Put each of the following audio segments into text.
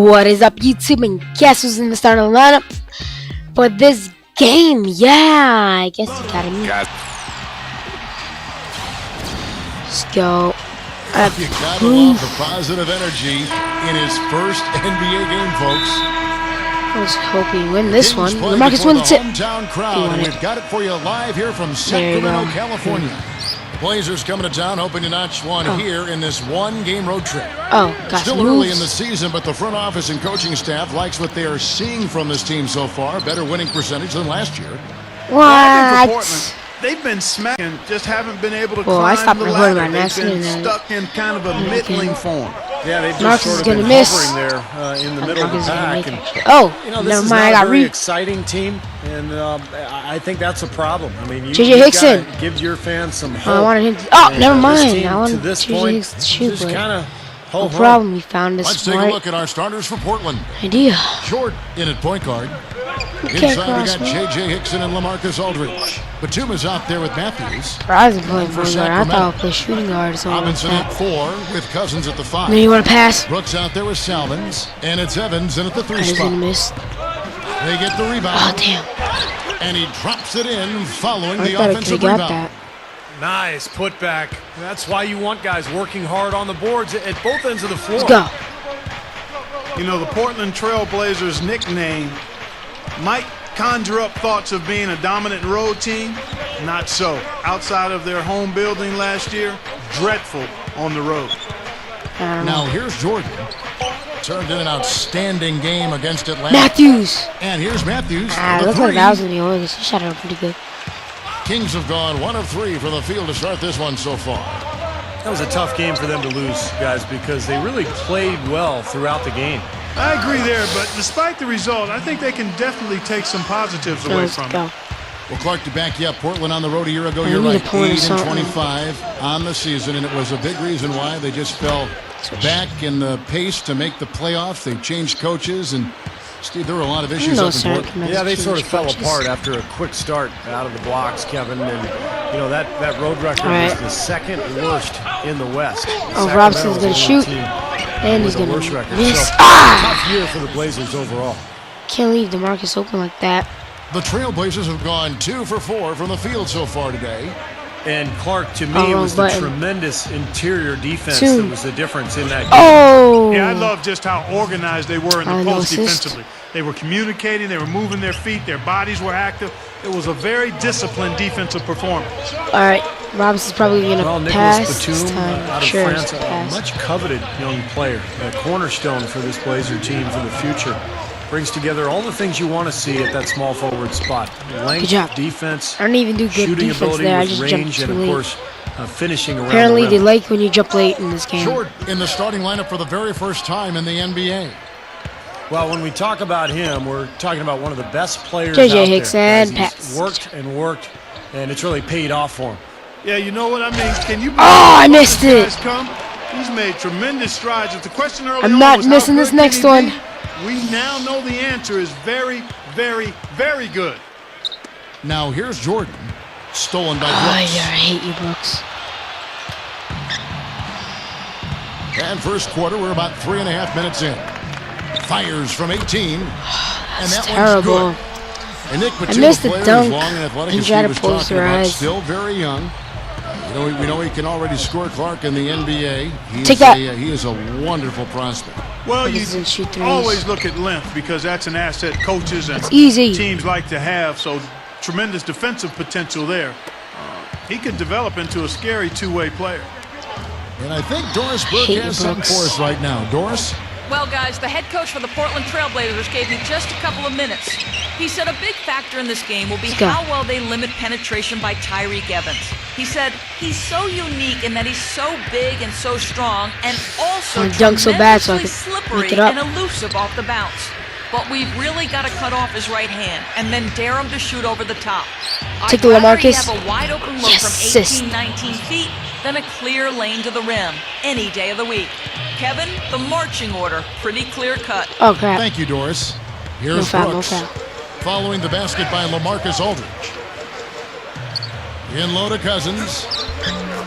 What is up, YouTube? And guess who's in the starting lineup for this game? Yeah, I guess you got me. Let's go. You gotta love the positive energy in his first NBA game, folks. I was hoping to win this one. LaMarcus won the tip. Hometown crowd, and we've got it for you live here from Sacramento, California. Blazers coming to town, hoping to notch one here in this one-game road trip. Still early in the season, but the front office and coaching staff likes what they are seeing from this team so far. Better winning percentage than last year. What? They've been smacking, just haven't been able to climb the ladder. They've been stuck in kind of a middling form. Yeah, they've just sort of been hovering there in the middle of the pack. And, never is mind. Not a very exciting team, and I think that's a problem. I mean, JJ Hickson, give your fans some hope. I wanted him to. Never mind. I wanted JJ Hickson to shoot, but no problem. We found this. Let's take a look at our starters for Portland. Idea. Short in at point guard. Inside we got J.J. Hickson and LaMarcus Aldridge. Batum's out there with Matthews. I was playing point guard. I thought I would play shooting guard or something Robinson like at 4 with Cousins at the 5. Then you want to pass? Brooks out there with Salmons. And it's Evans in at the 3 spot. Gonna miss. They get the rebound. Oh, damn. And he drops it in following the I offensive got rebound. that. Nice putback. That's why you want guys working hard on the boards at both ends of the floor. Let's go. You know, the Portland Trail Blazers nickname might conjure up thoughts of being a dominant road team. Not so. Outside of their home building last year, dreadful on the road. Now here's Jordan. Turned in an outstanding game against Atlanta. Matthews. And here's Matthews. Looks like that was in the Oilers. He shot it up pretty good. Kings have gone 1 of 3 from the field to start this one so far. That was a tough game for them to lose, guys, because they really played well throughout the game. I agree there, but despite the result, I think they can definitely take some positives away from it. Well, Clark, to back you up, Portland on the road a year ago, you're right, 8-25 on the season, and it was a big reason why they just fell back in the pace to make the playoffs. They changed coaches, and Steve, there were a lot of issues up in Portland. Yeah, they sort of fell apart after a quick start out of the blocks, Kevin, and you know that road record was the second worst in the West. Robson's going to shoot, and he's going to miss. So, tough year for the Blazers overall. Can't leave DeMarcus open like that. The Trailblazers have gone 2 for 4 from the field so far today. And Clark, to me, it was the tremendous interior defense that was the difference in that game. Yeah, I love just how organized they were in the post defensively. They were communicating, they were moving their feet, their bodies were active. It was a very disciplined defensive performance. All right, Robinson's probably going to pass this time. Out of France, a much coveted young player, a cornerstone for this Blazer team for the future. Brings together all the things you want to see at that small forward spot. Length, good job. Defense, I didn't even do good shooting defense ability there. I with just range, jumped too and of late. course, finishing around Apparently, the they rim. like when you jump late in this game. Short in the starting lineup for the very first time in the NBA. Well, when we talk about him, we're talking about one of the best players JJ out Hickson there. pass. He's worked and worked, and it's really paid off for him. Yeah, you know what I mean? Can you I missed it. He's made tremendous strides. It's a question early I'm not missing this next one. We now know the answer is very, very, very good. Now here's Jordan. Stolen by Brooks. Oh, yeah, I hate you, Brooks. And first quarter, we're about 3.5 minutes in. Fires from 18. That's and that terrible. one's good. And Nick I missed the dunk. Long and athletic, He as tried to was post talking about, rise. still very young. We know he can already score, Clark, in the NBA. Take that. He is a wonderful prospect. Well, you always look at length because that's an asset coaches and teams like to have. So tremendous defensive potential there. He could develop into a scary two-way player. And I think Doris Burke has something for us right now. Doris? Well, guys, the head coach for the Portland Trail Blazers gave me just a couple of minutes. He said a big factor in this game will be how well they limit penetration by Tyreke Evans. He said he's so unique in that he's so big and so strong and also tremendously slippery and elusive off the bounce. But we've really got to cut off his right hand and then dare him to shoot over the top. Take the LaMarcus. I'd rather have a wide open look from 18, 19 feet than a clear lane to the rim any day of the week. Kevin, the marching order, pretty clear cut. Oh, crap. Thank you, Doris. Here's Brooks. Following the basket by LaMarcus Aldridge. In low to Cousins.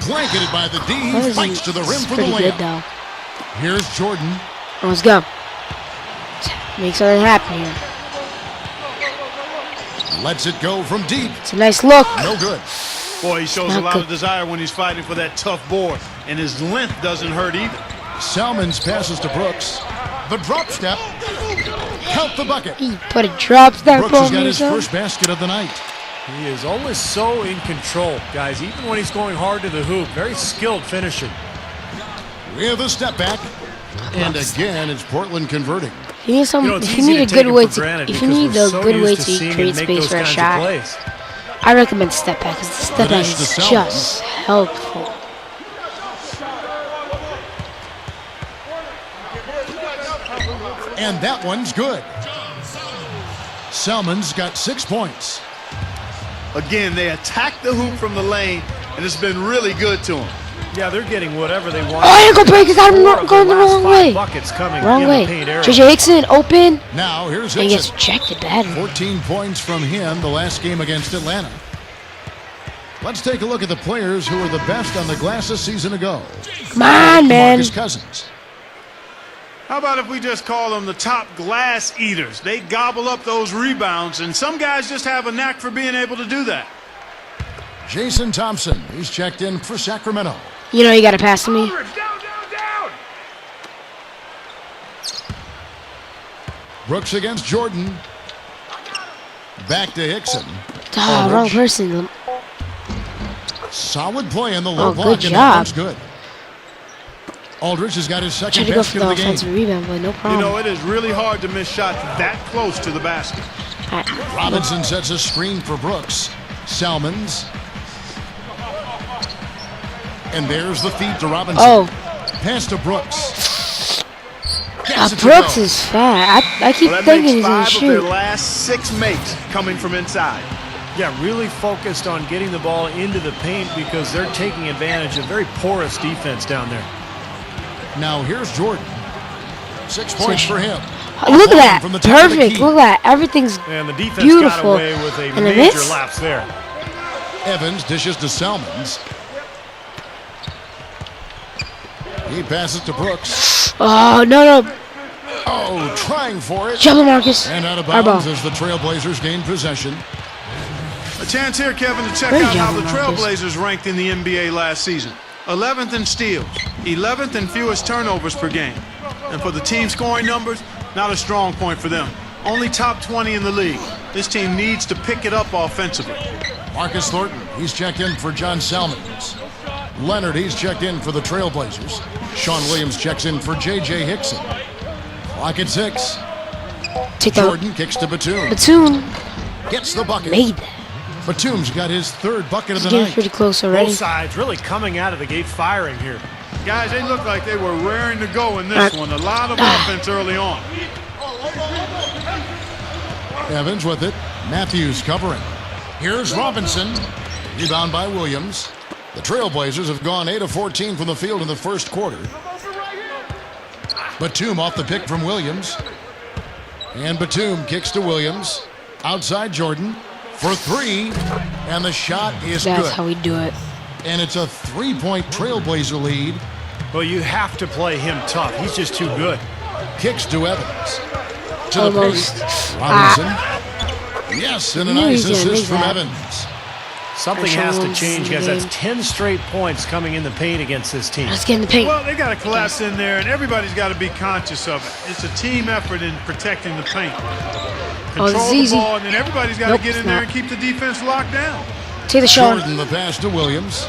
Blanketed by the D. Fights to the rim for the layup. Here's Jordan. Let's go. Make something happen here. Lets it go from deep. It's a nice look. No good. Boy, he shows a lot of desire when he's fighting for that tough board, and his length doesn't hurt either. Salmons passes to Brooks. The drop step. Count the bucket. He put a drop step Brooks has on got me. his first basket of the night. He is always so in control, guys, even when he's going hard to the hoop. Very skilled finisher. With a step back. And again, it's Portland converting. You need some. If you need a good way to, if you need a good way to create space for a shot, I recommend step back because the step back is just helpful. And that one's good. Salmon's got 6 points. Again, they attack the hoop from the lane, and it's been really good to them. Yeah, they're getting whatever they want. Oh, ankle break is out. I'm going the wrong way. Buckets coming Wrong in way. the paint area. JJ Hickson open. Now here's And he Hickson. gets ejected bad. 14 points from him the last game against Atlanta. Let's take a look at the players who were the best on the glass a season ago. Come on, man. Marcus Cousins. How about if we just call them the top glass eaters? They gobble up those rebounds, and some guys just have a knack for being able to do that. Jason Thompson. He's checked in for Sacramento. You know you got to pass to me. Brooks against Jordan. Back to Hickson. Oh, wrong person. Solid play in the low Oh, block, good and that job. one's good. Aldridge has got his Tried second to go for basket the of the game. offensive rebound, but no You problem. know, it is really hard to miss shots that close to the basket. Robinson sets a screen for Brooks. Salmons. And there's the feed to Robinson. Oh, Pass to Brooks. Gets it to Brooks go. is fat. I keep Well, that thinking makes he's gonna 5 of their shoot. last 6 makes coming from inside. Yeah, really focused on getting the ball into the paint because they're taking advantage of very porous defense down there. Now here's Jordan. 6 points for him. Look at that. From the top of the Perfect. key. Look at that. Everything's And the defense got beautiful. away with a And a major miss? lapse there. Evans dishes to Salmons. He passes to Brooks. Oh, no. Oh, trying for it. Jump, Marcus. And out of Our ball. bounds as the Trailblazers gain possession. A chance here, Kevin, to check Great out how job, the Marcus. Trailblazers ranked in the NBA last season. 11th in steals, 11th in fewest turnovers per game. And for the team scoring numbers, not a strong point for them. Only top 20 in the league. This team needs to pick it up offensively. Marcus Thornton, he's checked in for John Salmons. Leonard, he's checked in for the Trailblazers. Sean Williams checks in for J.J. Hickson. Clock at 6. Take that. Jordan kicks to Batum. Batum Gets the bucket. made that. Batum's got his 3rd bucket of He's the getting night. pretty close already. Both sides really coming out of the gate firing here. Guys, they look like they were raring to go in this one. A lot of offense early on. Evans with it. Matthews covering. Here's Robinson. Rebound by Williams. The Trailblazers have gone 8 of 14 from the field in the first quarter. Batum off the pick from Williams. And Batum kicks to Williams. Outside Jordan for 3. And the shot is That's good. how we do it. And it's a 3-point Trailblazer lead. Well, you have to play him tough. He's just too good. Kicks to Evans. To Almost. the paint. Robinson. Yes, and a Knew he nice was gonna assist make from that. Evans. Something Marshall has to Williams change, in the guys. That's game. 10 straight points coming in the paint against this team. Let's get in the paint. Well, they got to collapse in there, and everybody's got to be conscious of it. It's a team effort in protecting the paint. Oh, this Control is the easy. ball, and then everybody's got Nope, to get in it's there not. and keep the defense locked down. Take the shot. Jordan the pass to Williams.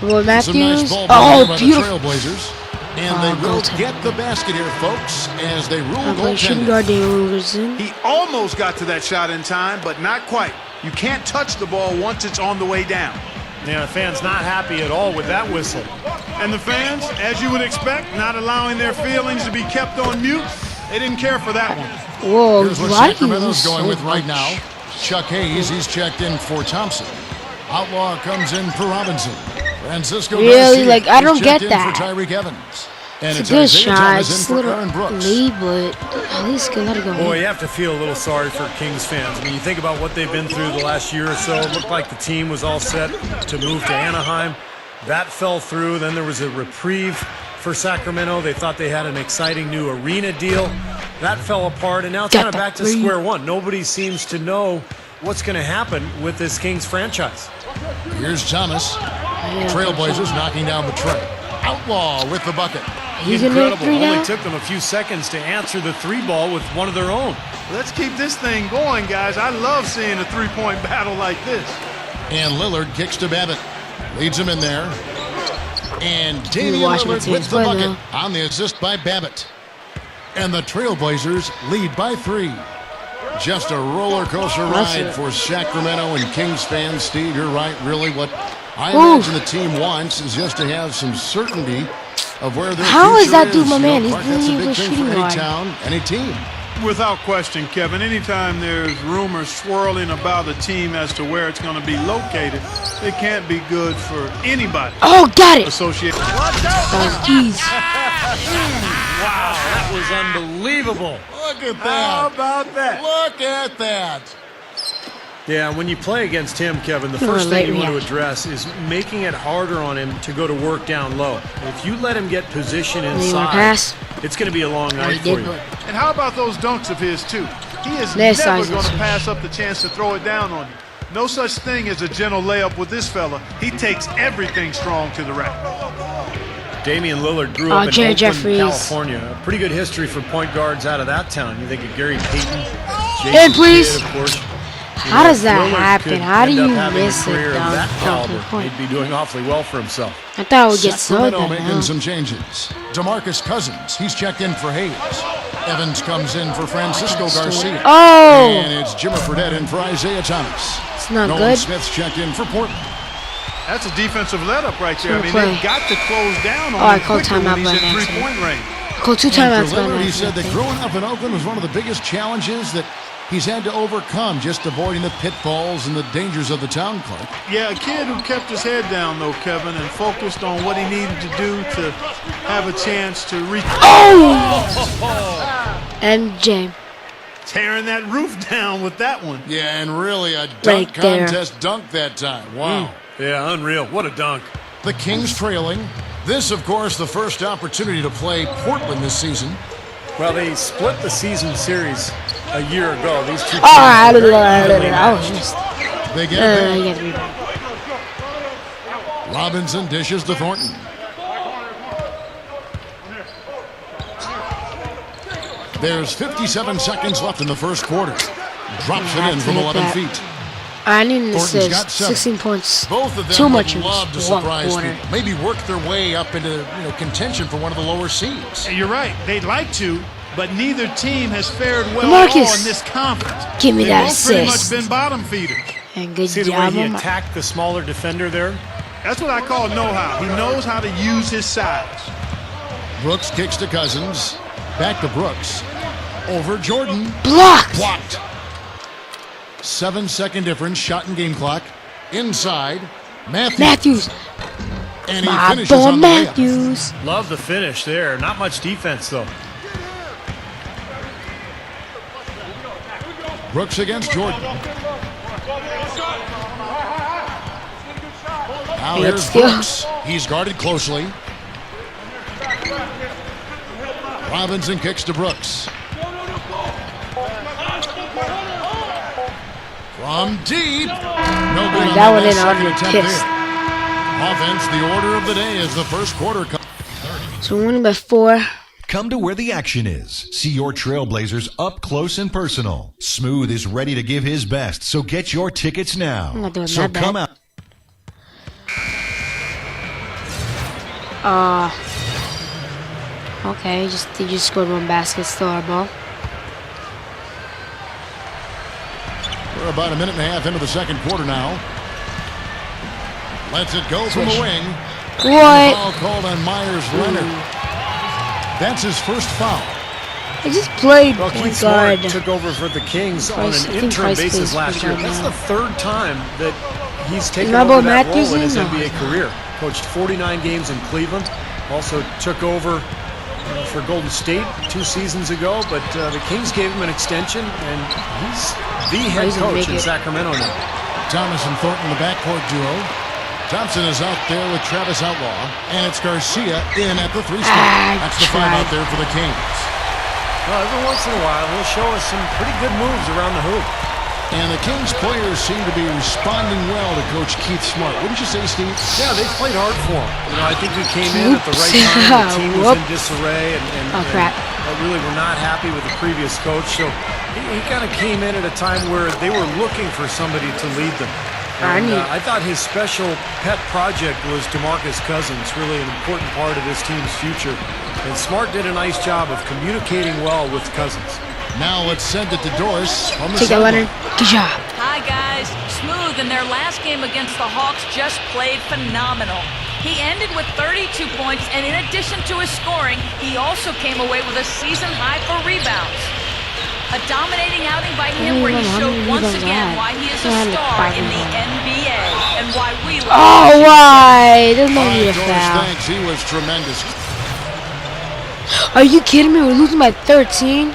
Boy, Some nice Matthews. ball Oh, by beautiful. the Trailblazers. And Oh, they will goaltending. get the basket here, folks, as they rule Shooting goaltending. guard Davidson. He almost got to that shot in time, but not quite. You can't touch the ball once it's on the way down. Yeah, the fans not happy at all with that whistle. And the fans, as you would expect, not allowing their feelings to be kept on mute. They didn't care for that one. Whoa, Here's what why do you Sacramento's use going so with right much? now. Chuck Hayes, he's checked in for Thompson. Outlaw comes in for Robinson. Francisco Really? Garcia, Like, I don't he's get checked in that. for Tyreek Evans. And It's a good Isaiah shot. Thomas It's in a for Aaron little Brooks. lead, but at least can let it go. Boy, you have to feel a little sorry for Kings fans. I mean, you think about what they've been through the last year or so. It looked like the team was all set to move to Anaheim. That fell through. Then there was a reprieve for Sacramento. They thought they had an exciting new arena deal. That fell apart, and now it's kind of back to square one. Nobody seems to know what's going to happen with this Kings franchise. Here's Thomas. Trailblazers knocking down the tray. Outlaw with the bucket. Incredible. Only took them a few seconds to answer the three ball with one of their own. Let's keep this thing going, guys. I love seeing a three-point battle like this. And Lillard kicks to Babbitt. Leads him in there. And Damian Lillard with the bucket on the assist by Babbitt. And the Trailblazers lead by 3. Just a roller coaster ride for Sacramento and Kings fans. Steve, you're right. Really, what I imagine the team wants is just to have some certainty of where their How future is that dude, my man? That's a big thing shooting for any hard. town, any team. Without question, Kevin, anytime there's rumors swirling about a team as to where it's going to be located, it can't be good for anybody. Oh, got it. Associated. That was easy. Wow, that was unbelievable. Look at that. How about that? Look at that. Yeah, when you play against him, Kevin, the first thing you want to address is making it harder on him to go to work down low. If you let him get position inside, it's going to be a long night for you. And how about those dunks of his, too? He is never going to pass up the chance to throw it down on you. No such thing as a gentle layup with this fella. He takes everything strong to the rack. Damian Lillard grew up in Oakland, California. A pretty good history for point guards out of that town. You think of Gary Payton, Jason Kidd, of course. How does that happen? How do you miss it? He'd be doing awfully well for himself. I thought it would get so Sacramento making some changes. DeMarcus Cousins, he's checked in for Hayes. Evans comes in for Francisco Garcia. Oh! And it's Jimmer Fredette in for Isaiah Thomas. It's not Nolan good. Smith's checked in for Portland. That's a defensive let-up right there. I mean, they've got to close down on I him called quickly when timeout he's by in accident. three-point range. Called 2 timeouts by Lillard, he said accident. that growing up in Oakland was one of the biggest challenges that he's had to overcome, just avoiding the pitfalls and the dangers of the town, Clark. Yeah, a kid who kept his head down, though, Kevin, and focused on what he needed to do to have a chance to reach. Oh! MJ. Tearing that roof down with that one. Yeah, and really a dunk contest dunk that time. Wow. Yeah, unreal. What a dunk. The Kings trailing. This, of course, the first opportunity to play Portland this season. Well, they split the season series a year ago. These two teams They get Robinson dishes to Thornton. There's 57 seconds left in the first quarter. Drops it in from 11 feet. I need an assist. 16 points. Both of them Too much would love to surprise people. Maybe work their way up into contention for one of the lower seeds. You're right. They'd like to, but neither team has fared well at all in this conference. Give me that assist. They've pretty much assist. been bottom feeders. And good See the way job he on attacked the smaller defender there? That's what I call know-how. He knows how to use his size. Brooks kicks to Cousins. Back to Brooks. Over Jordan. Blocked. 7-second difference. Shot and game clock. Inside. Matthews. And he finishes on the layup. Love the finish there. Not much defense, though. Brooks against Jordan. Now here's Brooks. He's guarded closely. Robinson kicks to Brooks. From deep. No good on that one that in second already attempt kissed. there. Offense, the order of the day as the first quarter comes. So we're winning by 4. Come to where the action is. See your Trailblazers up close and personal. Smooth is ready to give his best, so get your tickets now. I'm not doing so that bad. come out. Okay, they just scored 1 basket, still our ball. We're about a minute and a half into the second quarter now. Lets it go from the wing. What? Foul called on Myers-Leonard. That's his first foul. I just played Well, point Keith Smart guard. took over for the Kings on Price- I an think interim Price basis plays last year. point guard That's now. the third time that he's taken Remember over that Matthews role in his in? NBA career. Coached 49 games in Cleveland. Also took over for Golden State 2 seasons ago. But the Kings gave him an extension, and he's the head He's gonna coach make in it. Sacramento now. Thomas and Thornton, the backcourt duo. Thompson is out there with Travis Outlaw. And it's Garcia in at the 3 spot. That's the 5 out there for the Kings. Well, every once in a while, he'll show us some pretty good moves around the hoop. And the Kings players seem to be responding well to Coach Keith Smart. Wouldn't you say, Steve? Yeah, they played hard for him. You know, I think he came in at the right time. The team was in disarray, and really were not happy with the previous coach. So he kind of came in at a time where they were looking for somebody to lead them. And, I thought his special pet project was DeMarcus Cousins, really an important part of this team's future. And Smart did a nice job of communicating well with Cousins. Now let's send it to Doris on the Take that, Leonard. Good job. Hi, guys. Smooth in their last game against the Hawks just played phenomenal. He ended with 32 points, and in addition to his scoring, he also came away with a season high for rebounds. A dominating outing by him where he showed once again why he is a star in the NBA and why we love him. Oh, why? There's no need to foul. Thanks. He was tremendous. Are you kidding me? We're losing by 13?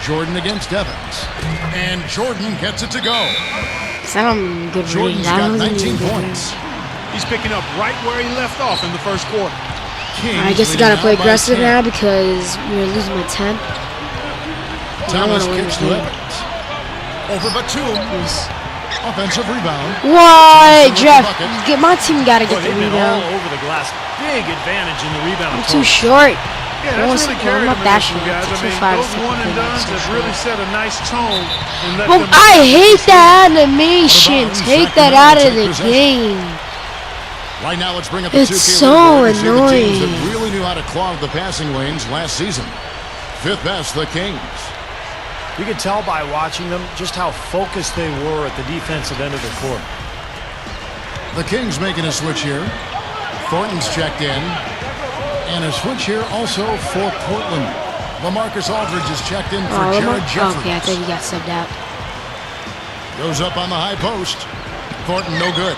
Jordan against Evans. And Jordan gets it to go. Jordan's got 19 points. He's picking up right where he left off in the first quarter. I guess we gotta play aggressive now because we're losing by 10. Thomas kicks to Evans. Over Batum. Yes. Offensive rebound. What? Jeff, my team gotta get the rebound. All over the glass. Big advantage in the rebound. I'm too short. Yeah, that's really carried I'm not that him, short. guys. I mean, those one and dones have really set a nice tone. Well, I hate that animation. Take that out of the game. Right now, let's bring up the It's so annoying. That really knew how to clog the passing lanes last season. Fifth best, the Kings. You could tell by watching them just how focused they were at the defensive end of the court. The Kings making a switch here. Thornton's checked in. And a switch here also for Portland. LaMarcus Aldridge is checked in for Jared Jeffries. Okay, I think he got subbed out. Goes up on the high post. Thornton, no good.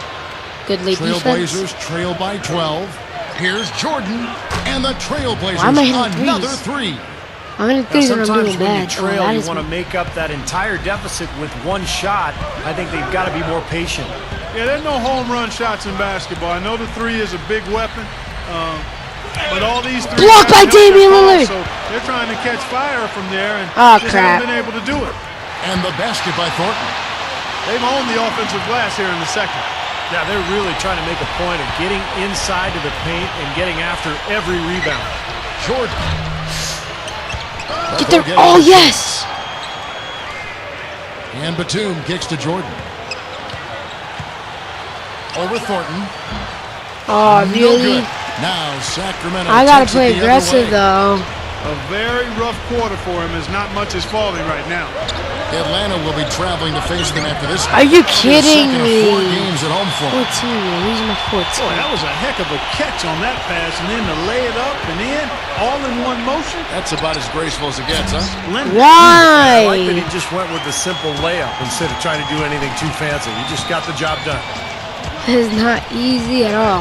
Good lead defense. Trailblazers trail by 12. Here's Jordan. And the Trailblazers, another three. I'm going to think I'm doing when bad. you trail, you want to make up that entire deficit with one shot. I think they've got to be more patient. Yeah, there's no home run shots in basketball. I know the three is a big weapon. But all these three blocked by Damian Lillard. So they're trying to catch fire from there and just crap. haven't been able to do it. And the basket by Thornton. They've owned the offensive glass here in the second. Yeah, they're really trying to make a point of getting inside to the paint and getting after every rebound. Jordan. Get there. Oh, yes. And Batum kicks to Jordan. Over Thornton. Oh, really? Now Sacramento. I gotta play aggressive though. A very rough quarter for him as not much is falling right now. Atlanta will be traveling to face them after this. Are you kidding me? 4 games at home for 14. We're losing by 14. Boy, that was a heck of a catch on that pass, and then to lay it up and in, all in one motion. That's about as graceful as it gets, huh? Why? I like that he just went with the simple layup instead of trying to do anything too fancy. He just got the job done. It's not easy at all.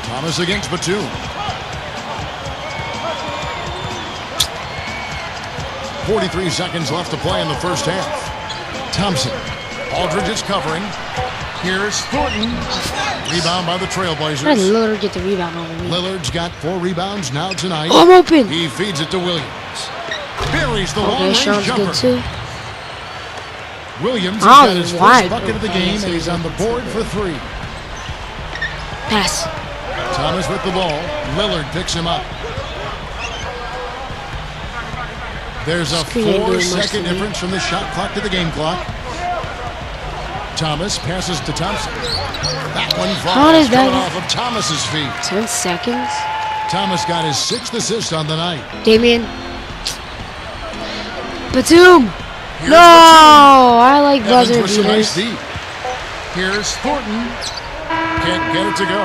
Thomas against Batum. 43 seconds left to play in the first half. Thompson. Aldridge is covering. Here's Thornton. Rebound by the Trailblazers. Why did Lillard get the rebound over me? Lillard's got 4 rebounds now tonight. Oh, I'm open. He feeds it to Williams. Buries the long-range Sean's jumper. good too. Williams has got his first bucket of the game, and he's on the board for 3. Pass. Thomas with the ball. Lillard picks him up. There's a 4-second difference from the shot clock to the game clock. Thomas passes to Thompson. That one falls off of Thomas's feet. 10 seconds. Thomas got his 6th assist on the night. Damian. Batum. No, I like buzzer beaters. Nice deep. Here's Thornton. Can't get it to go.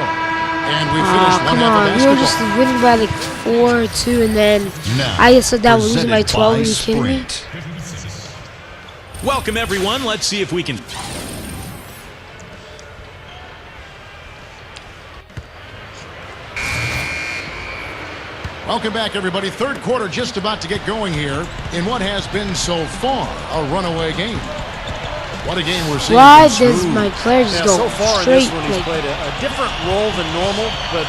And we finished one half of basketball. We were just winning by like 4-2, and then I just said that we're losing by 12. Are you kidding me? Welcome, everyone. Let's see if we can. Welcome back, everybody. Third quarter just about to get going here in what has been so far a runaway game. What a game we're seeing. Why does my player just go so far straight? in this one, he's played a different role than normal, but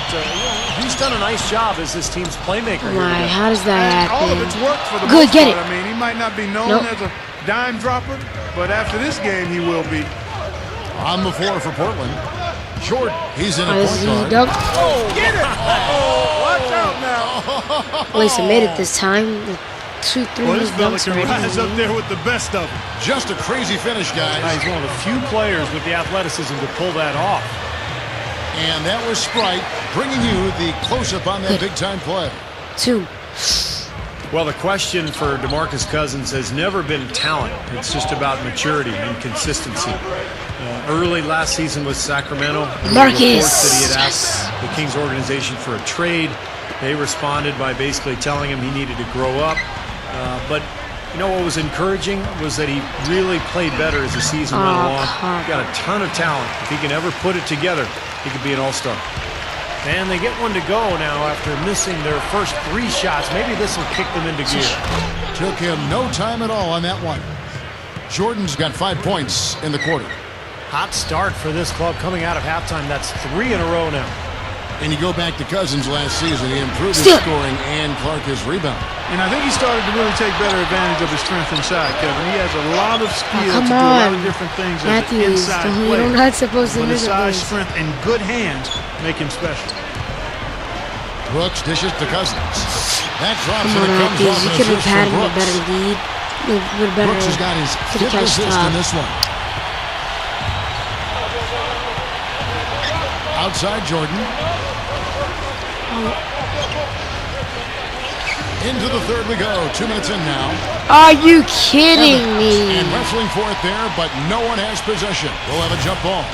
he's done a nice job as this team's playmaker. Why? How does that All of happen? it's worked for the Good, most get part. it. I mean, he might not be known as a dime dropper, but after this game, he will be. On the floor for Portland. Jordan, he's in a This point is guard. dunk. Oh, get it! Oh, watch out now. At least I made it this time. 2, 3 Well, this fella dunks can already. rise up there with the best of them. Just a crazy finish, guys. He's one of the few players with the athleticism to pull that off. And that was Sprite bringing you the close-up on that big-time play. 2. Well, the question for DeMarcus Cousins has never been talent. It's just about maturity and consistency. Early last season with Sacramento, there were reports that he had asked the Kings organization for a trade. They responded by basically telling him he needed to grow up. But you know what was encouraging was that he really played better as the season went along. He's got a ton of talent. If he can ever put it together, he could be an all-star. And they get one to go now after missing their first 3 shots. Maybe this will kick them into gear. Took him no time at all on that one. Jordan's got 5 points in the quarter. Hot start for this club coming out of halftime. That's 3 in a row now. And you go back to Cousins last season, he improved his scoring and Clark his rebound. And I think he started to really take better advantage of his strength inside, Kevin. He has a lot of skill to do a lot of different things as an inside player. You're not supposed to but his miss size, it. strength, and good hands make him special. Brooks dishes to Cousins. That drops Come and on, it comes off Matthews. You an could have assist had from a Brooks. better lead. Brooks has got his 5th assist in this one. Outside Jordan. Into the third we go. 2 minutes in now. Are you kidding me? And wrestling for it there, but no one has possession. We'll have a jump ball.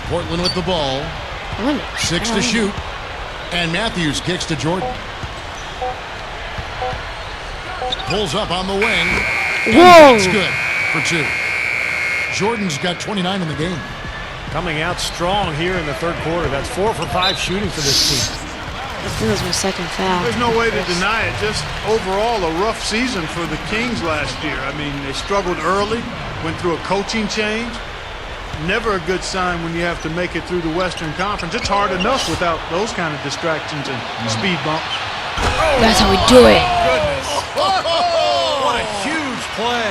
Portland with the ball. 6 to shoot. And Matthews kicks to Jordan. Pulls up on the wing. Whoa! That's good for 2. Jordan's got 29 in the game. Coming out strong here in the third quarter. That's 4 for 5 shooting for this team. I think that was my second foul. There's no way to deny it. Just overall a rough season for the Kings last year. I mean, they struggled early, went through a coaching change. Never a good sign when you have to make it through the Western Conference. It's hard enough without those kind of distractions and speed bumps. That's how we do it. Goodness. What a huge play.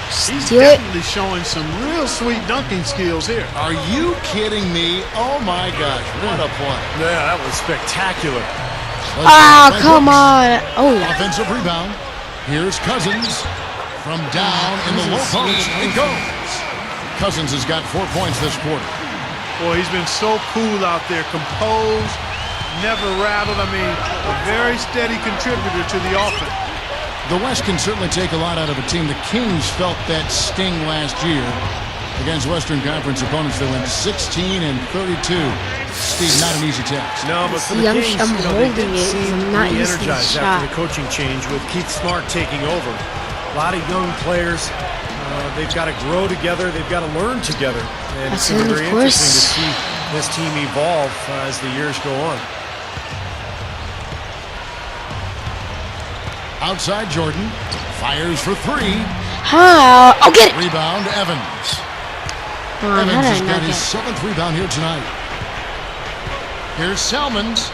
He's Steal it. definitely showing some real sweet dunking skills here. Are you kidding me? Oh my gosh, what a play. Yeah, that was spectacular. Come on. Oh, Offensive rebound. Here's Cousins from down in the low post. It goes. Cousins has got 4 points this quarter. Boy, he's been so cool out there, composed, never rattled. I mean, a very steady contributor to the offense. The West can certainly take a lot out of a team. The Kings felt that sting last year against Western Conference opponents. They went 16 and 32. Steve, not an easy task. No, but for the Kings, I'm holding it. I'm not used to the energized shot. after the coaching change with Keith Smart taking over. A lot of young players. They've got to grow together. They've got to learn together. And it's going to be very interesting to see this team evolve as the years go on. Outside Jordan. Fires for 3. Oh, get it. Rebound, Evans. How Evans did has I got not his get 7th rebound here tonight. Here's Salmons.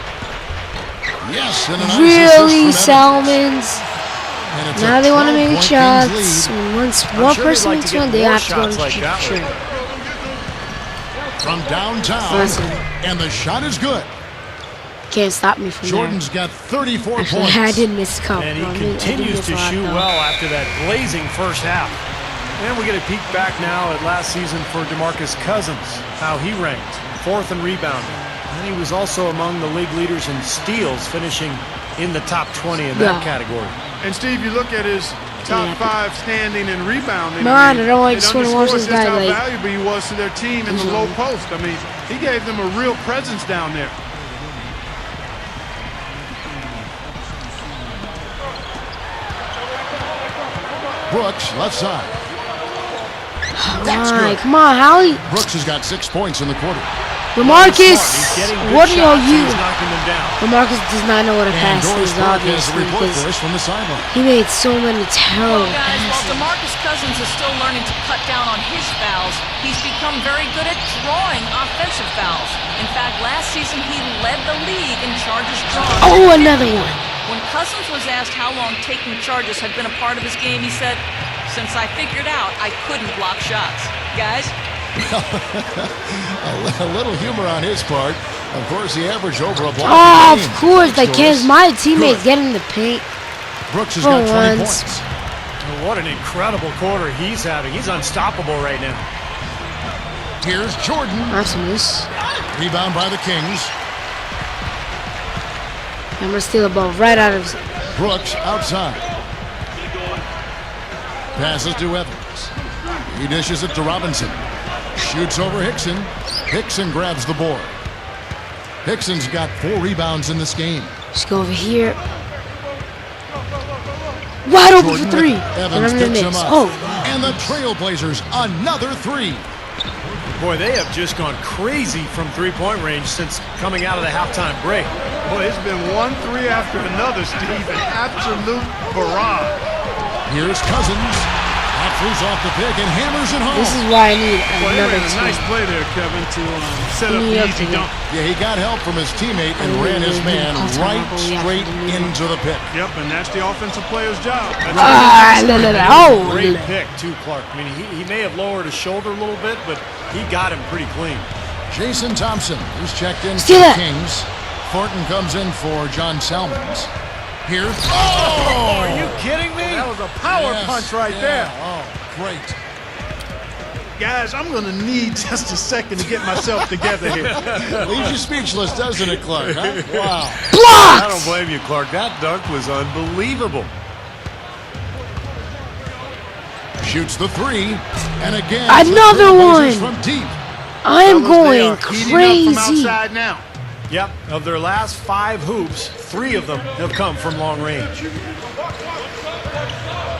Yes, and a nice Really, assist from Evans. Salmons? And it's Now a they want to make 12-point shots. Kings lead. Once I'm one sure person they'd like makes to get one, they more have to go shots and like shoot. that Sure. From downtown, Listen. and the shot is good. Can't stop me from Jordan's got 34 Actually, points. I did miss a couple. And he I did continues miss to a lot, shoot though. well after that blazing first half. And we get a peek back now at last season for DeMarcus Cousins, how he ranked, 4th in rebounding. And he was also among the league leaders in steals, finishing in the top 20 in that category. And Steve, you look at his top 5 standing and rebounding. Man, I don't like it just want to watch this underscores just guy, how like- valuable he was to their team in the low post. I mean, he gave them a real presence down there. Brooks, left side. Come on, how he... Brooks has got 6 points in the quarter. LaMarcus, what are you? Knocking them down. LaMarcus does not know what a pass is, obviously, because he made so many terrible Well, guys, passes. while DeMarcus Cousins is still learning to cut down on his fouls, he's become very good at drawing offensive fouls. In fact, last season he led the league in charges drawn. Oh, another one. When Cousins was asked how long taking charges had been a part of his game, he said, "Since I figured out I couldn't block shots." Guys? A little humor on his part. Of course, he averaged over a block. Oh, of course, like can't my teammates get in the paint. Brooks has got 20 once. points. Oh, what an incredible quarter he's having. He's unstoppable right now. Here's Jordan. Awesomeness. Rebound by the Kings. I'm gonna steal the ball right out of his. Brooks outside. Passes to Evans. He dishes it to Robinson. Shoots over Hickson. Hickson grabs the board. Hickson's got 4 rebounds in this game. Just go over here. Wide open for 3. Evans And I'm picks the him mix. up. Oh, And the Trailblazers, another 3. Boy, they have just gone crazy from three-point range since coming out of the halftime break. Boy, it's been 1 3 after another, Steve. An absolute barrage. Here's Cousins. That flees off the pick and hammers it home. this is why I need Boy, they another ran a nice team. play there, Kevin, to set up Clean the up easy to dunk. Yeah, he got help from his teammate and ran his man right straight into the pick. Yep, and that's the offensive player's job. That's Oh, Great pick, too, Clark. I mean, he may have lowered his shoulder a little bit, but he got him pretty clean. Jason Thompson, who's checked in Steal for it. the Kings. Thornton comes in for John Salmons. Here's... Oh! Are you kidding me? That was a power Yes, punch right there. Oh, great. Guys, I'm going to need just a second to get myself together here. Leaves you speechless, doesn't it, Clark? Huh? Wow. I don't blocked. blame you, Clark. That dunk was unbelievable. Shoots the 3. And again, Another the one. Trailblazers from deep. I am Fellas, they going are heating up from crazy. outside now. Yep, of their last 5 hoops, 3 of them have come from long range.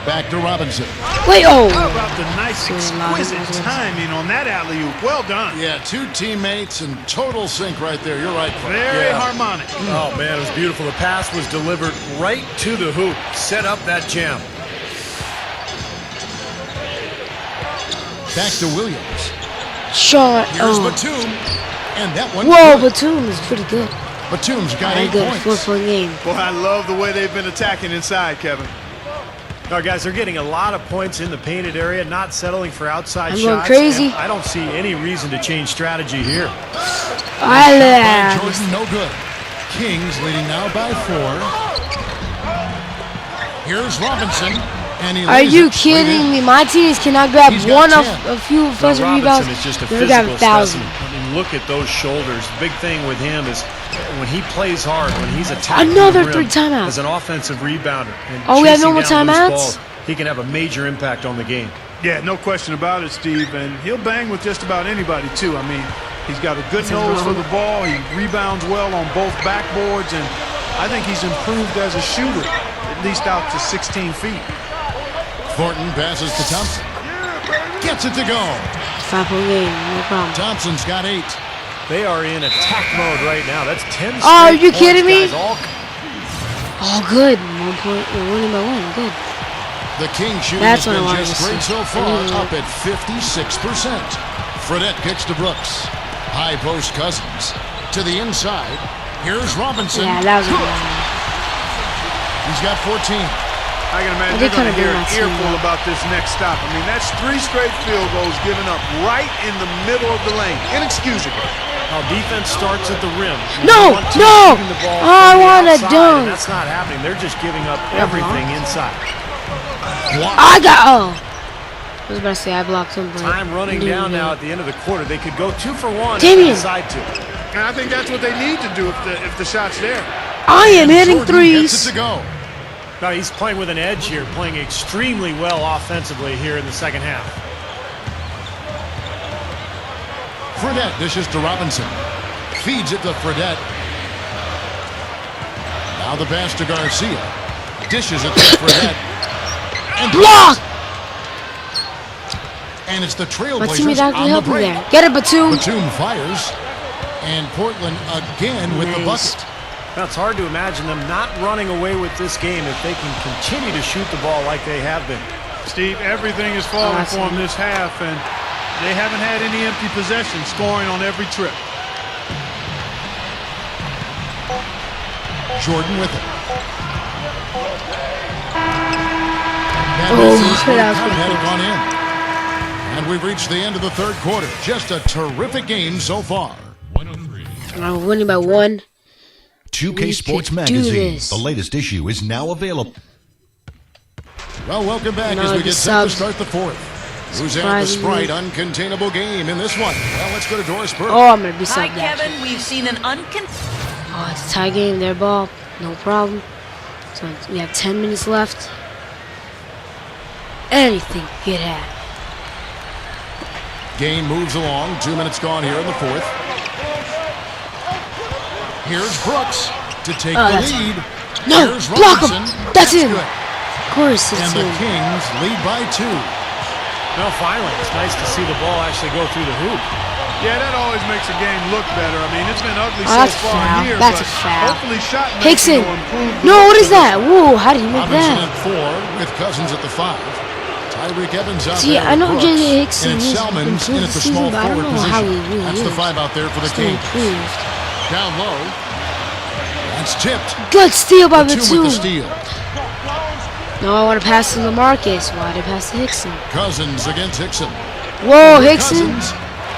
Back to Robinson. Wait, oh. How about the nice, So a lot of exquisite others. timing on that alley-oop? Well done. Yeah, 2 teammates in total sync right there. You're right, Clark. Very Yeah. harmonic. Oh, man, it was beautiful. The pass was delivered right to the hoop. Set up that jam. Back to Williams. Sean. Here's Oh. Batum. And that one. Whoa, good. Batum is pretty good. Batum's got Very 8 good. points. 4-point game. Boy, I love the way they've been attacking inside, Kevin. All right, guys, they're getting a lot of points in the painted area, not settling for outside I'm shots. going crazy. And I don't see any reason to change strategy here. I By love. Jordan, no good. Kings leading now by 4. Here's Robinson. And he Are lays you it kidding straight me? in. My teams cannot grab He's got one of 10. a few offensive Robinson rebounds. is just a They got physical 1,000. specimen. I mean, look at those shoulders. The big thing with him is when he plays hard, when he's attacking Another the 3 rim timeouts. as an offensive rebounder. And Oh, we have no chasing more down loose timeouts? balls, he can have a major impact on the game. Yeah, no question about it, Steve. And he'll bang with just about anybody, too. I mean, he's got a good nose for the ball. He rebounds well on both backboards. And I think he's improved as a shooter, at least out to 16 feet. Thornton passes to Thompson. Gets it to go. 5-point game. No problem. Thompson's got 8. They are in attack mode right now. That's 10 Oh, are straight you points, kidding me? guys. All Oh, good. 1 point. We're winning by 1. Good. The Kings shooting That's has what I been wanted just to great see. so far, up at 56%. Fredette kicks to Brooks. High post Cousins. To the inside. Here's Robinson. Yeah, that was a Good. good one. He's got 14. I can imagine I they're did going to kinda hear do an my team, earful though. about this next stop. I mean, that's 3 straight field goals given up right in the middle of the lane. Inexcusable. How defense starts at the rim. No, You want to no! shooting the ball Oh, I from the want a outside, dunk. and that's not happening. They're just giving up everything inside. I got. Oh. I was about to say I blocked him. But Time running down now at the end of the quarter. They could go 2 for 1 if Damian. they decide to. And I think that's what they need to do if the shot's there. I am hitting Jordan gets it threes. to go. No, he's playing with an edge here, playing extremely well offensively here in the second half. Fredette dishes to Robinson. Feeds it to Fredette. Now the pass to Garcia. Dishes it to Fredette. And Block. And it's the My Trailblazers teammate on actually the helped me break. there. Get it, Batum. Batum fires. And Portland again with the bucket. Now, it's hard to imagine them not running away with this game if they can continue to shoot the ball like they have been. Steve, everything is falling for them this half, and they haven't had any empty possessions, scoring on every trip. Jordan with it. Had it gone in. And we've reached the end of the third quarter. Just a terrific game so far. I'm winning by 1. 2K Sports Magazine. The latest issue is now available. Well, welcome back as we get set to start the fourth. Who's had the Sprite uncontainable game in this one? Well, let's go to Doris Burke. Oh, I'm going to be subbed. Hi, Kevin. We've seen an Oh, it's a tie game. Their ball. No problem. So we have 10 minutes left. Anything could happen. Game moves along. 2 minutes gone here in the fourth. Here's Brooks to take the lead. No, Here's block him. That's in. good. Of course it's And the Kings lead by 2. Well, finally, it's nice to see the ball actually go through the hoop. Yeah, that always makes a game look better. I mean, it's been ugly that's so far foul. here, That's but a foul. hopefully shot Hickson. making will improve. No, what is that? Whoa, how did he make Robinson that? at 4 with Cousins at the 5. Tyreek Evans out See, there. I know Brooks, J.J. Hickson and it's is Selmans in improved at the this season, small but I don't forward know how position. he really That's the is. 5 out there for the Still Kings. improved. Down low. That's tipped. Good steal by Batum Batum. with the steal. No, I want to pass to LaMarcus. Why did I pass to Hickson? Cousins against Hickson. Whoa, Hickson. Cousins,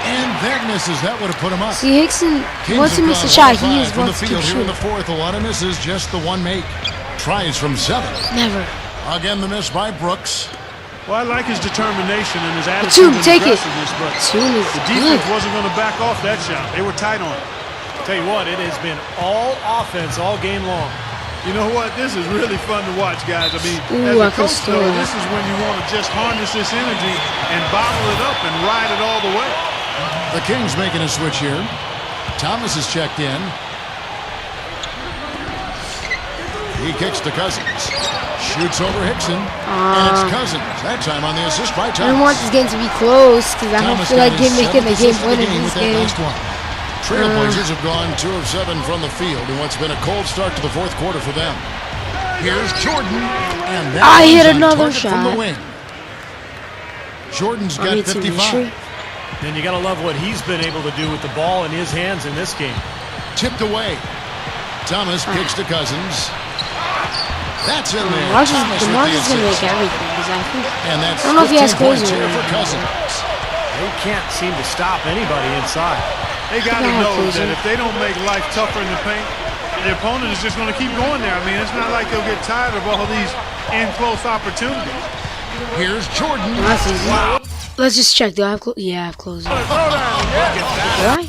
and that misses. That would have put him up. See, Hickson, Kings once he have misses a gone shot, he 1 of is 5 from the wants to field keep here in the shooting. fourth. A lot of misses, just the one make. Tries from 7. Never. Again, the miss by Brooks. Well, I like his determination and his attitude and take it. aggressiveness, but Batum is the defense good. wasn't going to back off that shot. They were tight on it. Tell you what, it has been all offense all game long. You know what? This is really fun to watch, guys. I mean, Ooh, as a I can coach, though, still- this is when you want to just harness this energy and bottle it up and ride it all the way. The Kings making a switch here. Thomas is checked in. He kicks to Cousins. Shoots over Hickson. And it's Cousins. That time on the assist by Thomas. I don't want this game to be close because I don't Thomas feel like got his making the 7th game assist of the winning game this with that game. last one. Trailblazers have gone 2 of 7 from the field in what's been a cold start to the fourth quarter for them. Here's Jordan, and that I hit one's on another target from the shot. wing. Jordan's I got need to 55. And you got to love what he's been able to do with the ball in his hands in this game. Tipped away. Thomas kicks to Cousins. That's in there. Marcus Thomas is with going the to make assist. everything because I think And that's I don't know if he has 15 points closer here or for not. Cousins. They can't seem to stop anybody inside. They got to Yeah, know closer. that if they don't make life tougher in the paint, the opponent is just going to keep going there. I mean, it's not like they'll get tired of all these in-close opportunities. Here's Jordan. that's easy. Let's just check. Do I have yeah, I have closer. Do I?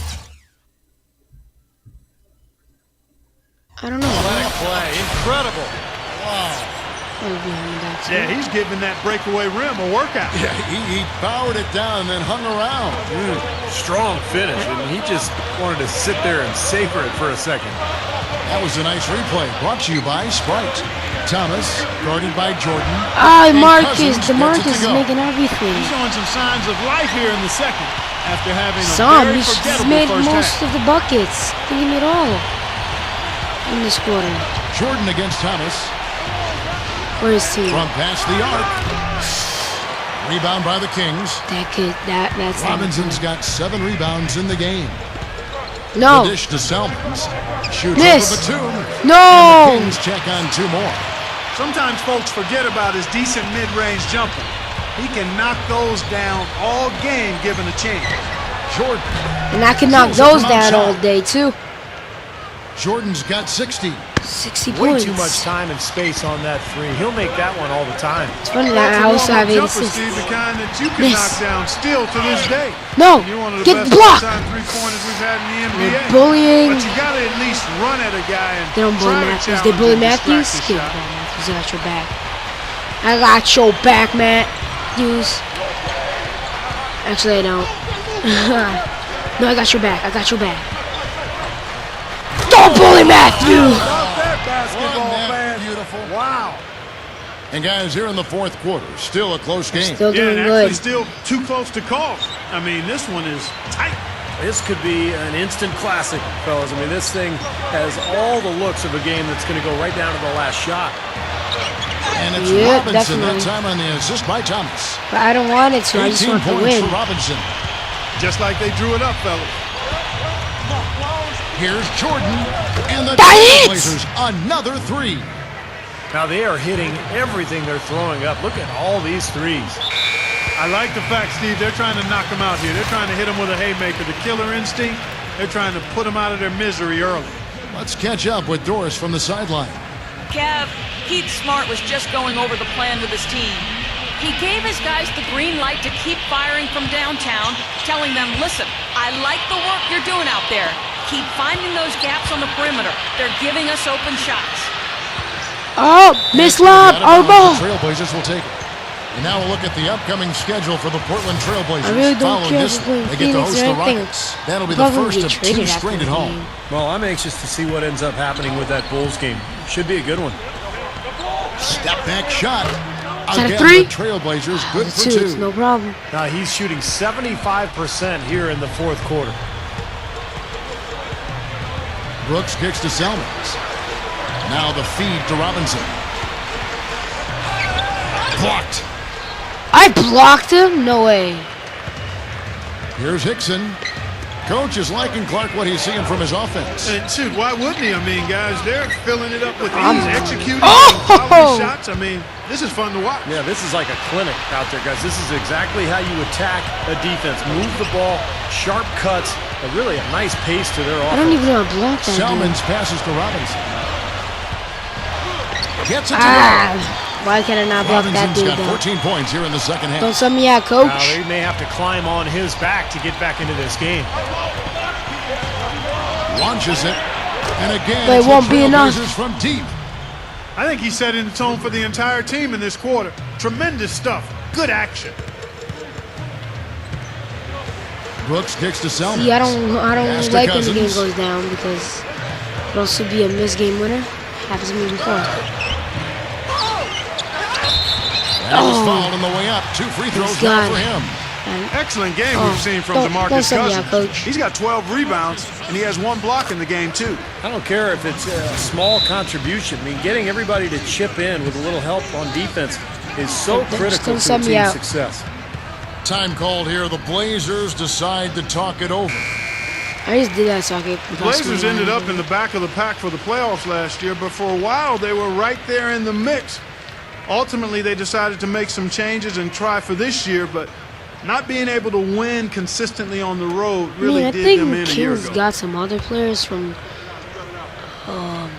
I don't know. Athletic play. Incredible. Yeah, he's giving that breakaway rim a workout. Yeah, he powered it down and then hung around. Strong finish. And he just wanted to sit there and savor it for a second. That was a nice replay. Brought to you by Sprite. Thomas, guarded by Jordan. And Marcus. Cousins The gets it Marcus to is go. making everything. He's showing some signs of life here in the second after having a very He's forgettable made first most half. of the buckets. He made all in this quarter. Jordan against Thomas. Where is he? Front pass the arc. Rebound by the Kings. That's Robinson's got 7 rebounds in the game. no. The dish to Selmans. Shoots Miss. over Batum. No. And the Kings check on 2 more. Sometimes folks forget about his decent mid-range jumper. He can knock those down all game given a chance. Jordan. And I can knock Kills it those from down outside. all day too. Jordan's got 60. 60 Way points. too much time and space on that three. He'll make that one all the time. It's funny That's that a I also have warm-up 8 jumper, assists. Steve, the kind that you can Miss. knock down still to this day. No. You're one of the Get best blocked. all-time three-pointers we've had in the NBA. They're bullying. But you got to at least run at a guy and They don't bully try to Matthews. They challenge bully and distract Matthews. his Skip shot. Matthews. I got your back. I got your back, Matthews. Actually, I don't. No, I got your back. I got your back. Don't bully Matthews. Love that basketball, Wasn't that man. beautiful? Wow. And guys, here in the fourth quarter, still a close game. Still Yeah, doing and actually good. still too close to call. I mean, this one is tight. This could be an instant classic, fellas. I mean, this thing has all the looks of a game that's going to go right down to the last shot. And it's Robinson that time on the assist by Thomas. But I don't want it to. I just want to win. For Robinson. Just like they drew it up, fellas. Here's Jordan, and the Blazers another three. Now they are hitting everything they're throwing up. Look at all these threes. I like the fact, Steve, they're trying to knock them out here. They're trying to hit them with a haymaker. The killer instinct, they're trying to put them out of their misery early. Let's catch up with Doris from the sideline. Kev, Keith Smart was just going over the plan with his team. He gave his guys the green light to keep firing from downtown, telling them, listen, I like the work you're doing out there. Keep finding those gaps on the perimeter. They're giving us open shots. Oh, miss lob, our ball. The Trailblazers will take it. And now we'll look at the upcoming schedule for the Portland Trailblazers. I really don't Following care this one, they get to host the Rockets. That'll be the first of two straight at home. Well, I'm anxious to see what ends up happening with that Bulls game. Should be a good one. Step back shot. Again, a three? The Trailblazers good for two. It's no problem. Now he's shooting 75% here in the fourth quarter. Brooks kicks to Selmans. Now the feed to Robinson. Blocked. I blocked him? No way. Here's Hickson. Coach is liking Clark what he's seeing from his offense. And shoot, why wouldn't he? I mean, guys, they're filling it up with ease, executing quality shots. I mean, this is fun to watch. Yeah, this is like a clinic out there, guys. This is exactly how you attack a defense. Move the ball, sharp cuts, really a nice pace to their offense. I don't even know how to block that. Selmans passes to Robinson. Gets it to go. Why can I not block that dude? Robinson's got 14 points here in the second half. Don't sub me out, coach. Now they may have to climb on his back to get back into this game. Launches it, and again, but it won't be enough. From deep. I think he's setting the tone for the entire team in this quarter. Tremendous stuff. Good action. Brooks kicks to Selmans. See, I don't like when the game goes down because it'll also be a missed game winner. Happens to me before. And he was fouled on the way up. 2 free throws down for him. Excellent game we've seen from DeMarcus Cousins. Coach. He's got 12 rebounds, and he has 1 block in the game, too. I don't care if it's a small contribution. I mean, getting everybody to chip in with a little help on defense is so critical to a team's success. Time called here. The Blazers decide to talk it over. I just did that so I could. The Blazers ended up in the back of the pack for the playoffs last year, but for a while they were right there in the mix. Ultimately, they decided to make some changes and try for this year, but not being able to win consistently on the road really did them in a year ago. Kings got some other players from, I'm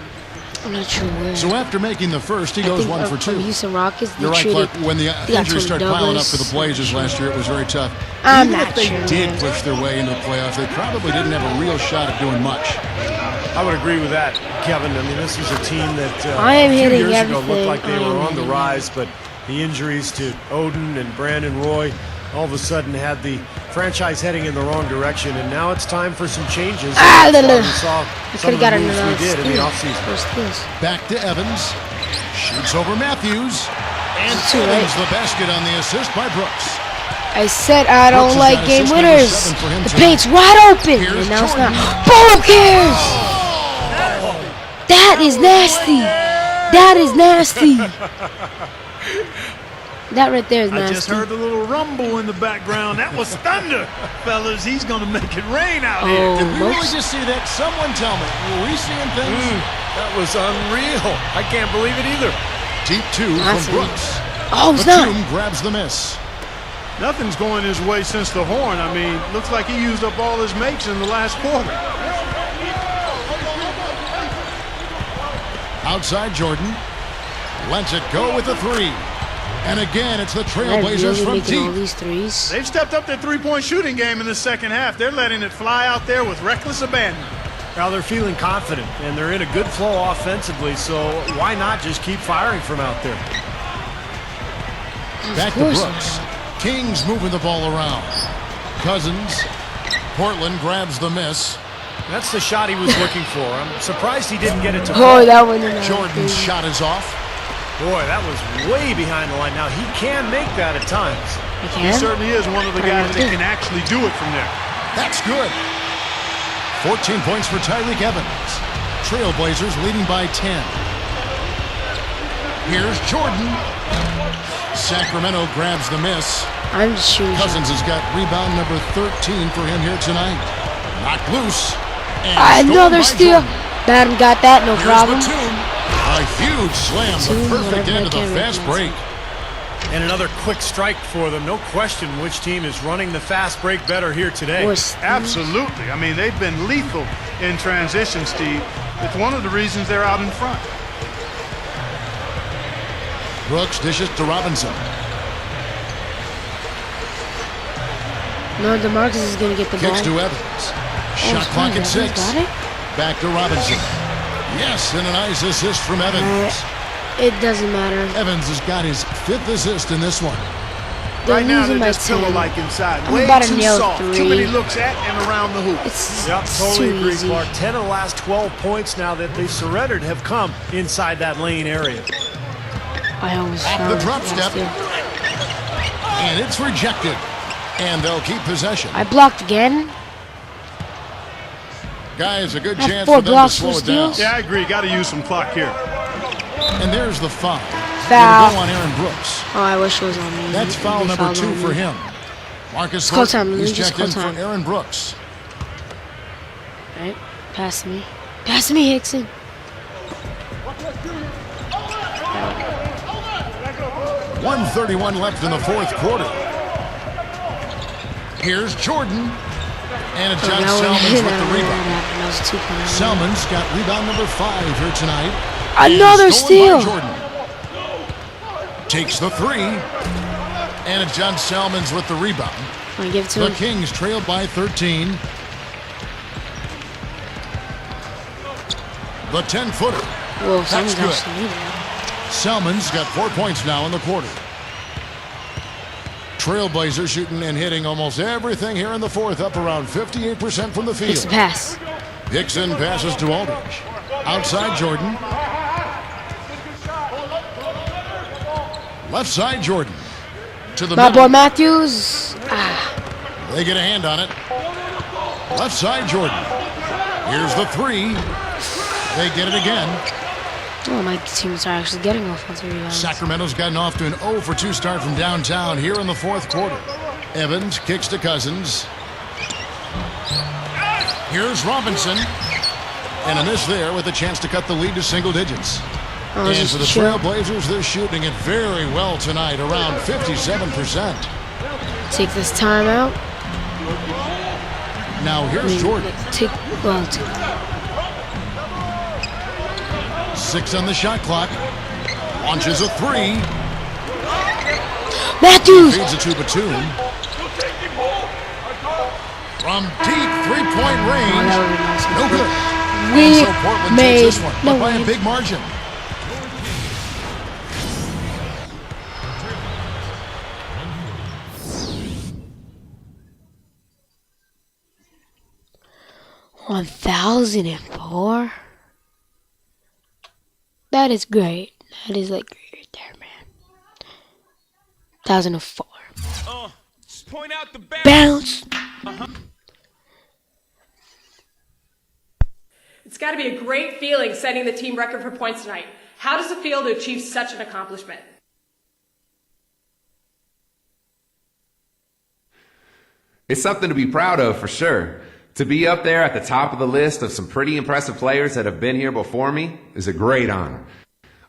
not sure where. So after making the first, he goes 1 for 2. From Houston Rockets, you're right, Clark. When the injuries started piling up for the Blazers last year, it was very tough. Even if they did push their way into the playoffs, they probably didn't have a real shot at doing much. I would agree with that, Kevin. I mean, this was a team that a few years ago looked like they were on the rise, but the injuries to Odin and Brandon Roy all of a sudden had the franchise heading in the wrong direction, and now it's time for some changes. We saw some of the moves we did in the offseason. Back to Evans. Shoots over Matthews. And Evans the basket on the assist by Brooks. I said I don't like game winners. The paint's wide open, and now it's not. Who cares? That is nasty. That is nasty. That right there is nasty. I just heard a little rumble in the background. That was thunder, fellas. He's going to make it rain out here. Did we really just see that? Someone tell me. Were we seeing things? That was unreal. I can't believe it either. Deep 2 from Brooks. Oh, it's not. Batum grabs the miss. Nothing's going his way since the horn. I mean, looks like he used up all his makes in the last quarter. Outside Jordan. Lets it go with the 3. And again, it's the Trailblazers from deep. They've stepped up their three-point shooting game in the second half. They're letting it fly out there with reckless abandon. Now they're feeling confident, and they're in a good flow offensively, so why not just keep firing from out there? Back to Brooks. Kings moving the ball around. Cousins. Portland grabs the miss. That's the shot he was looking for. I'm surprised he didn't get it to that one. Jordan's shot is off. Boy, that was way behind the line. Now, he can make that at times. He certainly is one of the guys that can actually do it from there. That's good. 14 points for Tyreek Evans. Trailblazers leading by 10. Here's Jordan. Sacramento grabs the miss. I'm just shooting. Cousins has got rebound number 13 for him here tonight. Knocked loose. Another steal. Madden got that, no problem. A huge slam, the perfect end of the fast break. And another quick strike for them. No question which team is running the fast break better here today. Absolutely. I mean, they've been lethal in transition, Steve. It's one of the reasons they're out in front. Brooks dishes to Robinson. No, DeMarcus is going to get the ball. Kicks to Evans. Shot clock at 6. Back to Robinson. Yes, and a nice assist from Evans. It doesn't matter. Evans has got his 5th assist in this one. Right now, they're just pillow-like inside. I'm about to nail soft. 3. Too many looks at and around the hoop. It's totally agree, easy. Clark. 10 of the last 12 points now that they surrendered have come inside that lane area. I almost Off found the drop step. it. And it's rejected. And they'll keep possession. I blocked again. Guys, a good chance 4 for them to slow it down. Yeah, I agree. Got to use some clock here. And there's the foul. Foul. Go on Aaron Brooks. Oh, I wish it was on me. That's foul number 2 for him. Marcus Call time. He's Just checked call in time. for Aaron Brooks. All right, pass me. Pass me, Hickson. 1:31 left in the 4th quarter. Here's Jordan. And it's John Selmans with the rebound. Selmans got rebound number 5 here tonight. Another steal. Jordan. Takes the 3. And it's John Selmans with the rebound. I give it to The him. Kings trailed by 13. The 10-footer. Whoa, That's good. good. Selman's got 4 points now in the quarter. Trailblazers shooting and hitting almost everything here in the 4th, up around 58% from the field. It's a pass. Dixon passes to Aldridge. Outside Jordan. Left side Jordan. To the My middle. boy Matthews. They get a hand on it. Left side Jordan. Here's the 3. They get it again. Oh, my teams are actually getting offensive rebounds. Sacramento's gotten off to an 0 for 2 start from downtown here in the 4th quarter. Evans kicks to Cousins. Here's Robinson. And a miss there with a chance to cut the lead to single digits. And for the Trailblazers, they're shooting it very well tonight, around 57%. Take this timeout. Now here's Jordan. Take 6 on the shot clock. Launches a 3. Matthews. Feeds it to Batum. From deep 3-point range. No good. And so Portland takes this one, but by a big margin. $1,004. That is great. That is like great right there, man. 1,004. Point out the Bounce. It's got to be a great feeling setting the team record for points tonight. How does it feel to achieve such an accomplishment? It's something to be proud of for sure. To be up there at the top of the list of some pretty impressive players that have been here before me is a great honor.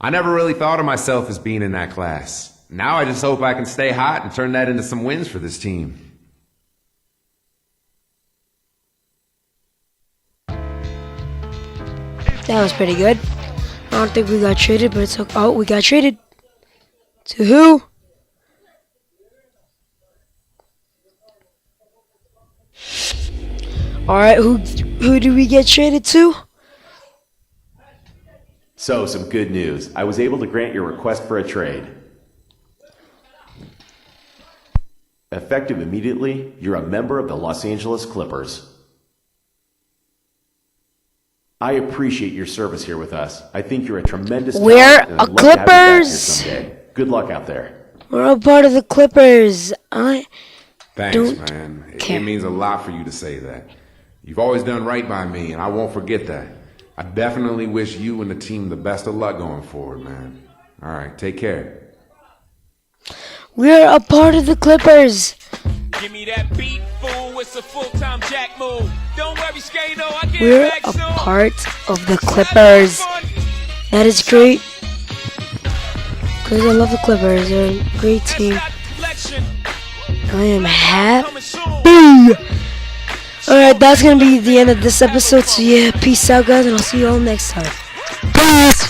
I never really thought of myself as being in that class. Now I just hope I can stay hot and turn that into some wins for this team. That was pretty good. I don't think we got traded, but it's okay. Oh, we got traded. To who? Alright, who did we get traded to? So, some good news. I was able to grant your request for a trade. Effective immediately, you're a member of the Los Angeles Clippers. I appreciate your service here with us. I think you're a tremendous talent, We're and I'd a love to have you back here Clippers. someday. Good luck out there. We're a part of the Clippers. Thanks, man. It means a lot for you to say that. You've always done right by me, and I won't forget that. I definitely wish you and the team the best of luck going forward, man. All right, take care. We're a part of the Clippers. Give me that beat, fool. It's a full-time jack move. Don't worry, Skano. I get We're back a soon. part of the Clippers. That is great. Because I love the Clippers. They're a great team. I am happy. Alright, that's going to be the end of this episode. So yeah, peace out, guys. And I'll see you all next time. Peace.